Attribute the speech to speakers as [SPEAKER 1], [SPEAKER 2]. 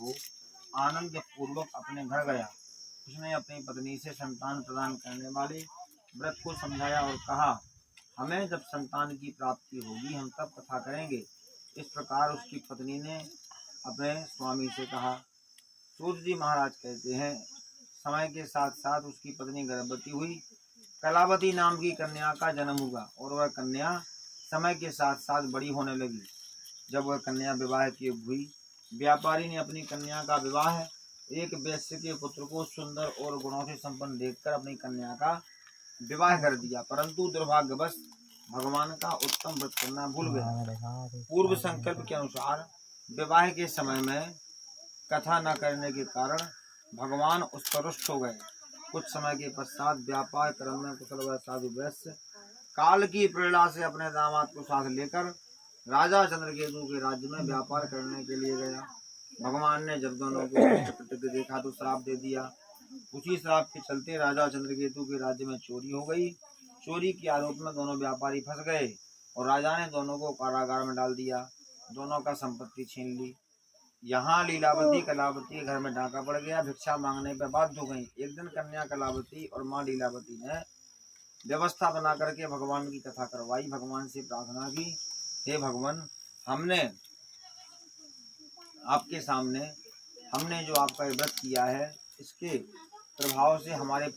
[SPEAKER 1] हो आनंद पूर्वक अपने घर गया। उसने अपनी पत्नी से संतान प्रदान करने वाले व्रत को समझाया और कहा, हमें जब संतान की प्राप्ति होगी हम तब कथा करेंगे। इस प्रकार उसकी पत्नी ने अपने स्वामी से कहा। सूत जी महाराज कहते हैं, समय के साथ साथ उसकी पत्नी गर्भवती हुई। कलावती नाम की कन्या का जन्म हुआ और वह कन्या समय के साथ साथ बड़ी होने लगी। जब वह कन्या विवाह की हुई, व्यापारी ने अपनी कन्या का विवाह एक वैश्य के पुत्र को सुंदर और गुणों से संपन्न देखकर अपनी कन्या का विवाह कर दिया, परंतु दुर्भाग्यवश भगवान का उत्तम व्रत करना भूल गया। पूर्व संकल्प के अनुसार विवाह के समय में कथा न करने के कारण भगवान उस पर रुष्ट हो गए। कुछ समय के पश्चात व्यापार क्रम में कुशल वह साधु वैश्य काल की प्रेरणा से अपने दामाद को साथ लेकर राजा चंद्रकेतु के राज्य में व्यापार करने के लिए गया। भगवान ने जब दोनों को कृतकृत्य देखा तो श्राप दे दिया। उसी श्राप के चलते राजा चंद्रकेतु के राज्य में चोरी हो गई। चोरी के आरोप में दोनों व्यापारी फंस गए और राजा ने दोनों को कारागार में डाल दिया। दोनों का संपत्ति छीन ली। यहाँ लीलावती कलावती के घर में डाका पड़ गया। भिक्षा मांगने पर बाध्य हो गई। एक दिन कन्या कलावती और माँ लीलावती ने व्यवस्था बना करके भगवान की कथा करवाई। भगवान से प्रार्थना की, हे भगवान, हमने आपके सामने जो आपका व्रत किया है इसके प्रभाव से हमारे